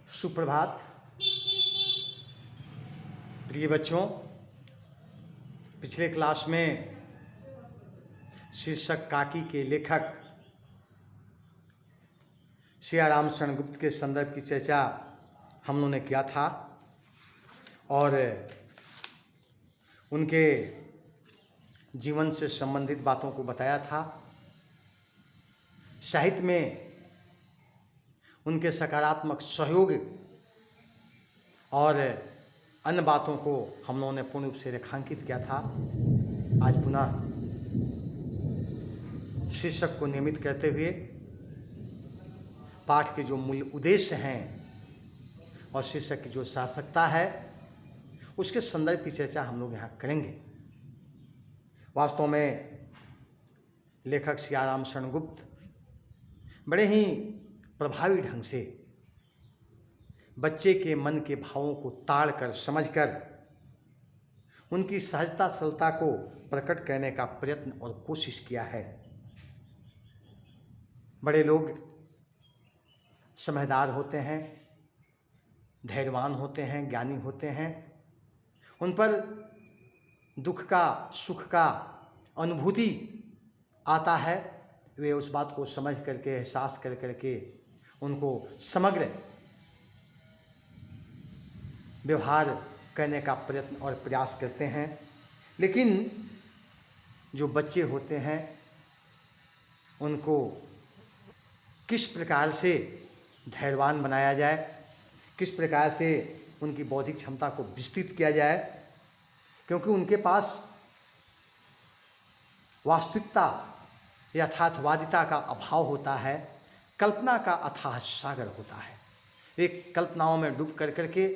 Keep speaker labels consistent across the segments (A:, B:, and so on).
A: सुप्रभात प्रिय बच्चों। पिछले क्लास में शीर्षक काकी के लेखक सियाराम शरण गुप्त के संदर्भ की चर्चा हम लोगों ने किया था और उनके जीवन से संबंधित बातों को बताया था। साहित्य में उनके सकारात्मक सहयोग और अन्य बातों को हम लोगों ने पूर्ण रूप से रेखांकित किया था। आज पुनः शीर्षक को नियमित करते हुए पाठ के जो मूल उद्देश्य हैं और शीर्षक की जो सार्थकता है उसके संदर्भ की चर्चा हम लोग यहाँ करेंगे। वास्तव में लेखक सियाराम शरण गुप्त बड़े ही प्रभावी ढंग से बच्चे के मन के भावों को ताड़कर समझकर उनकी सहजता सरलता को प्रकट करने का प्रयत्न और कोशिश किया है। बड़े लोग समझदार होते हैं, धैर्यवान होते हैं, ज्ञानी होते हैं। उन पर दुख का सुख का अनुभूति आता है। वे उस बात को समझ करके एहसास कर करके उनको समग्र व्यवहार करने का प्रयत्न और प्रयास करते हैं। लेकिन जो बच्चे होते हैं उनको किस प्रकार से धैर्यवान बनाया जाए, किस प्रकार से उनकी बौद्धिक क्षमता को विस्तृत किया जाए, क्योंकि उनके पास वास्तविकता यथार्थवादिता का अभाव होता है, कल्पना का अथाह सागर होता है। वे कल्पनाओं में डूब कर करके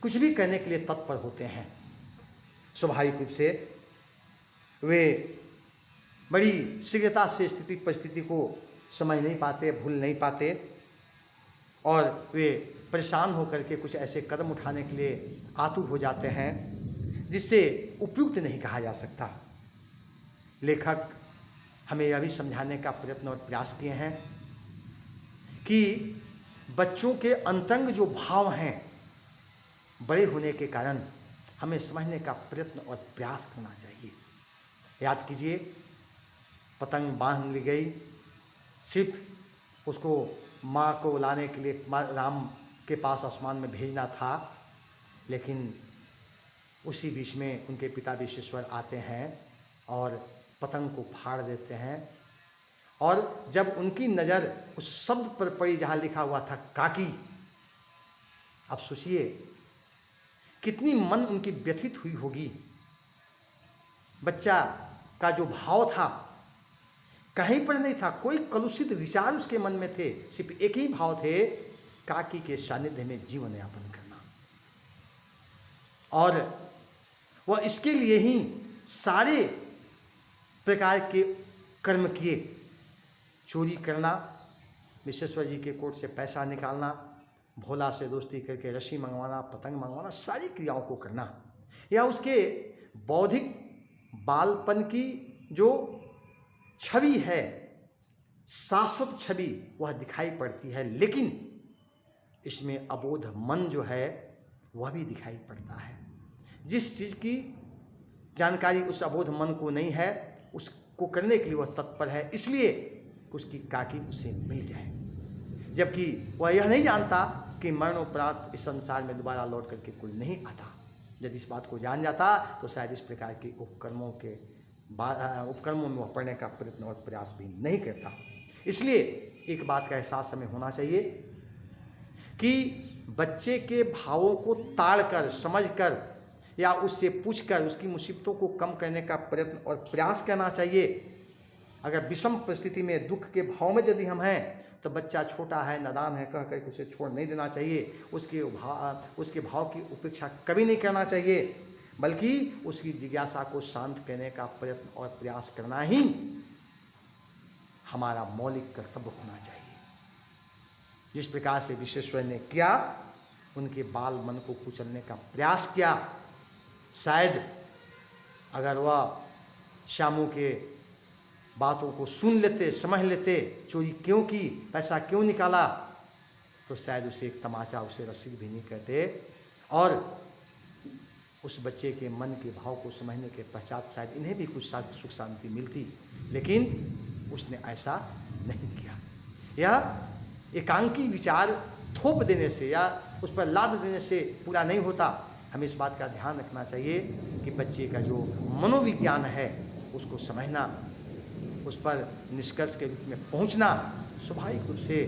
A: कुछ भी करने के लिए तत्पर होते हैं। स्वाभाविक रूप से वे बड़ी शीघ्रता से स्थिति परिस्थिति को समझ नहीं पाते, भूल नहीं पाते और वे परेशान होकर के कुछ ऐसे कदम उठाने के लिए आतुर हो जाते हैं जिससे उपयुक्त नहीं कहा जा सकता। लेखक हमें यह भी समझाने का प्रयत्न और प्रयास किए हैं कि बच्चों के अंतरंग जो भाव हैं बड़े होने के कारण हमें समझने का प्रयत्न और प्रयास करना चाहिए। याद कीजिए, पतंग बांध ली गई, सिर्फ उसको माँ को लाने के लिए राम के पास आसमान में भेजना था, लेकिन उसी बीच में उनके पिता विश्वेश्वर आते हैं और पतंग को फाड़ देते हैं। और जब उनकी नज़र उस शब्द पर पड़ी जहाँ लिखा हुआ था काकी, अब सोचिए कितनी मन उनकी व्यथित हुई होगी। बच्चा का जो भाव था कहीं पर नहीं था, कोई कलुषित विचार उसके मन में थे, सिर्फ एक ही भाव थे, काकी के सानिध्य में जीवन यापन करना। और वह इसके लिए ही सारे प्रकार के कर्म किए। चोरी करना, विश्वेश्वर जी के कोट से पैसा निकालना, भोला से दोस्ती करके रस्सी मंगवाना, पतंग मंगवाना, सारी क्रियाओं को करना। या उसके बौद्धिक बालपन की जो छवि है, शाश्वत छवि, वह दिखाई पड़ती है। लेकिन इसमें अबोध मन जो है वह भी दिखाई पड़ता है। जिस चीज़ की जानकारी उस अबोध मन को नहीं है उसको करने के लिए वह तत्पर है, इसलिए उसकी काकी उसे मिल जाए, जबकि वह यह नहीं जानता कि मरणोपरांत इस संसार में दोबारा लौट करके कोई नहीं आता। यदि इस बात को जान जाता तो शायद इस प्रकार के उपकर्मों में वह पढ़ने का प्रयत्न और प्रयास भी नहीं करता। इसलिए एक बात का एहसास हमें होना चाहिए कि बच्चे के भावों को ताड़कर, समझकर या उससे पूछकर उसकी मुसीबतों को कम करने का प्रयत्न और प्रयास करना चाहिए। अगर विषम परिस्थिति में दुख के भाव में यदि हम हैं तो बच्चा छोटा है, नादान है कह करके उसे छोड़ नहीं देना चाहिए। उसके भाव की उपेक्षा कभी नहीं करना चाहिए, बल्कि उसकी जिज्ञासा को शांत करने का प्रयत्न और प्रयास करना ही हमारा मौलिक कर्तव्य होना चाहिए। जिस प्रकार से विश्वेश्वर ने किया, उनके बाल मन को कुचलने का प्रयास किया। शायद अगर वह श्यामू के बातों को सुन लेते, समझ लेते, चोरी क्यों की, पैसा क्यों निकाला, तो शायद उसे एक तमाचा, उसे रसीद भी नहीं कहते, और उस बच्चे के मन के भाव को समझने के पश्चात शायद इन्हें भी कुछ सुख शांति मिलती, लेकिन उसने ऐसा नहीं किया। यह एकांकी विचार थोप देने से या उस पर लाद देने से पूरा नहीं होता। हमें इस बात का ध्यान रखना चाहिए कि बच्चे का जो मनोविज्ञान है उसको समझना, उस पर निष्कर्ष के रूप में पहुंचना स्वाभाविक रूप से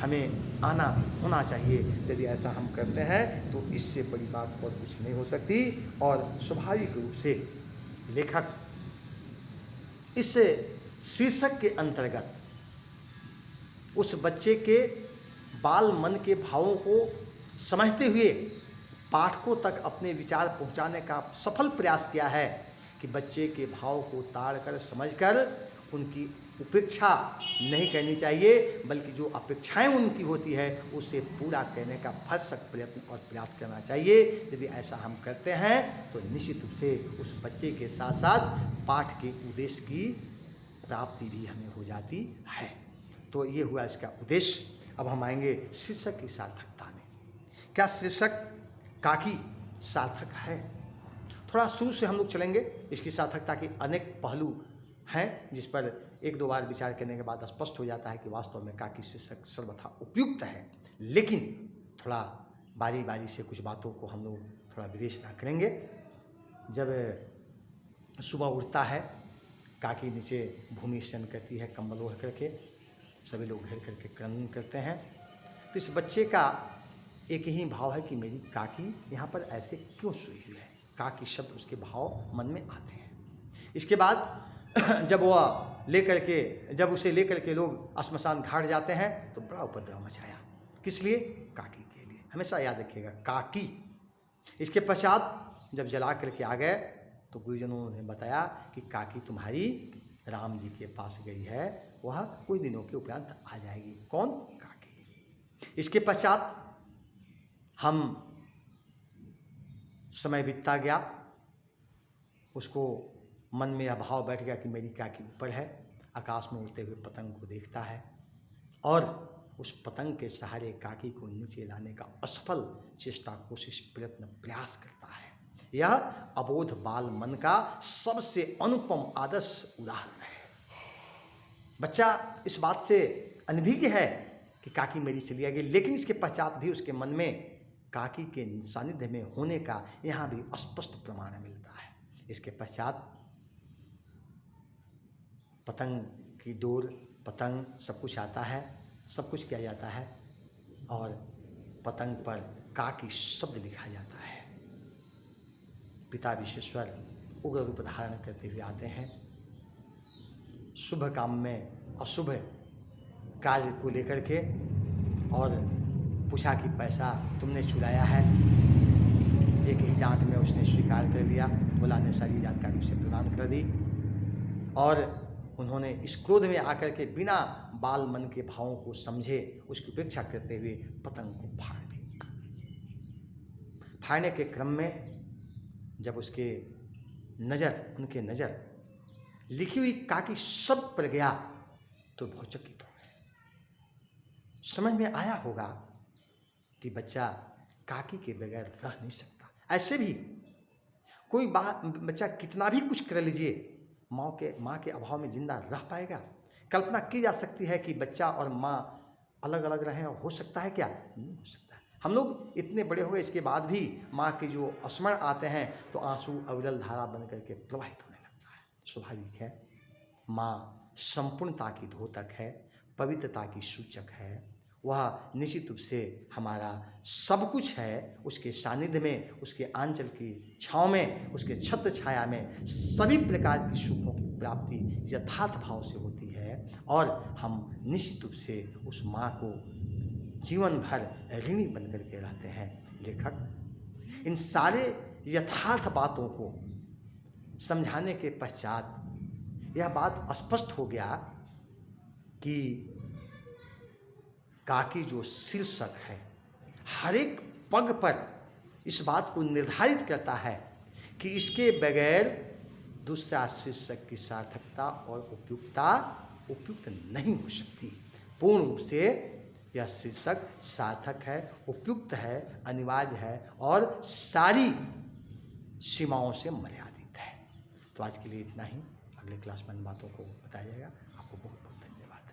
A: हमें आना होना चाहिए। यदि ऐसा हम करते हैं तो इससे बड़ी बात और कुछ नहीं हो सकती। और स्वाभाविक रूप से लेखक इस शीर्षक के अंतर्गत उस बच्चे के बाल मन के भावों को समझते हुए पाठकों तक अपने विचार पहुंचाने का सफल प्रयास किया है कि बच्चे के भाव को ताड़कर समझकर उनकी उपेक्षा नहीं करनी चाहिए, बल्कि जो अपेक्षाएं उनकी होती है उसे पूरा करने का भरसक प्रयत्न और प्रयास करना चाहिए। यदि ऐसा हम करते हैं तो निश्चित रूप से उस बच्चे के साथ साथ पाठ के उद्देश्य की प्राप्ति भी हमें हो जाती है। तो ये हुआ इसका उद्देश्य। अब हम आएंगे शीर्षक की सार्थकता में। क्या शीर्षक काकी सार्थक है? थोड़ा शुरू से हम लोग चलेंगे। इसकी सार्थकता के अनेक पहलू हैं जिस पर एक दो बार विचार करने के बाद स्पष्ट हो जाता है कि वास्तव में काकी शीर्षक सर्वथा उपयुक्त है। लेकिन थोड़ा बारी बारी से कुछ बातों को हम लोग थोड़ा विवेचना करेंगे। जब सुबह उठता है, काकी नीचे भूमि शयन करती है, कंबल ओढ़ करके, सभी लोग घेर करके क्रंदन करते हैं। तो इस बच्चे का एक ही भाव है कि मेरी काकी यहाँ पर ऐसे क्यों सोई हुई है। काकी शब्द उसके भाव मन में आते हैं। इसके बाद जब उसे लेकर के लोग श्मशान घाट जाते हैं तो बड़ा उपद्रव मचाया। किस लिए? काकी के लिए। हमेशा याद रखिएगा, काकी। इसके पश्चात जब जला करके आ गए तो गुरुजनों ने बताया कि काकी तुम्हारी राम जी के पास गई है, वह कुछ दिनों के उपरांत आ जाएगी। कौन? काकी। इसके पश्चात हम समय बीतता गया, उसको मन में यह भाव बैठ गया कि मेरी काकी ऊपर है, आकाश में उड़ते हुए पतंग को देखता है और उस पतंग के सहारे काकी को नीचे लाने का असफल चेष्टा, कोशिश, प्रयत्न, प्रयास करता है। यह अबोध बाल मन का सबसे अनुपम आदर्श उदाहरण है। बच्चा इस बात से अनभिज्ञ है कि काकी मेरी चली गई, लेकिन इसके पश्चात भी उसके मन में काकी के सानिध्य में होने का यहाँ भी स्पष्ट प्रमाण मिलता है। इसके पश्चात पतंग की डोर, पतंग सब कुछ आता है, सब कुछ किया जाता है और पतंग पर काकी शब्द लिखा जाता है। पिता विश्वेश्वर उग्र रूप धारण करते हुए आते हैं। शुभ काम में अशुभ कार्य को लेकर के और पूछा कि पैसा तुमने चुराया है। एक ही डांट में उसने स्वीकार कर लिया, बोला ने सारी जानकारी उसे प्रदान कर दी और उन्होंने इस क्रोध में आकर के बिना बाल मन के भावों को समझे उसकी उपेक्षा करते हुए पतंग को फाड़ दी। फाड़ने के क्रम में जब उनके नज़र लिखी हुई काकी शब्द पर गया तो भौचकित हो गए। समझ में आया होगा कि बच्चा काकी के बगैर रह नहीं सकता। ऐसे भी कोई बच्चा कितना भी कुछ कर लीजिए, माँ के अभाव में जिंदा रह पाएगा? कल्पना की जा सकती है कि बच्चा और माँ अलग अलग रहें, और हो सकता है क्या? नहीं हो सकता। हम लोग इतने बड़े हो गए, इसके बाद भी माँ के जो स्मरण आते हैं तो आंसू अविरल धारा बन करके प्रवाहित होने लगता है। स्वाभाविक है, माँ संपूर्णता की द्योतक है, पवित्रता की सूचक है, वह निश्चित रूप से हमारा सब कुछ है। उसके सानिध्य में, उसके आंचल की छाँव में, उसके छत्र छाया में सभी प्रकार की सुखों की प्राप्ति यथार्थ भाव से होती है और हम निश्चित रूप से उस माँ को जीवन भर ऋणी बन करके रहते हैं। लेखक इन सारे यथार्थ बातों को समझाने के पश्चात यह बात स्पष्ट हो गया कि काकी जो शीर्षक है हर एक पग पर इस बात को निर्धारित करता है कि इसके बगैर दूसरा शीर्षक की सार्थकता और उपयुक्त नहीं हो सकती। पूर्ण रूप से यह शीर्षक सार्थक है, उपयुक्त है, अनिवार्य है और सारी सीमाओं से मर्यादित है। तो आज के लिए इतना ही। अगले क्लास में इन बातों को बताया जाएगा। आपको बहुत बहुत धन्यवाद।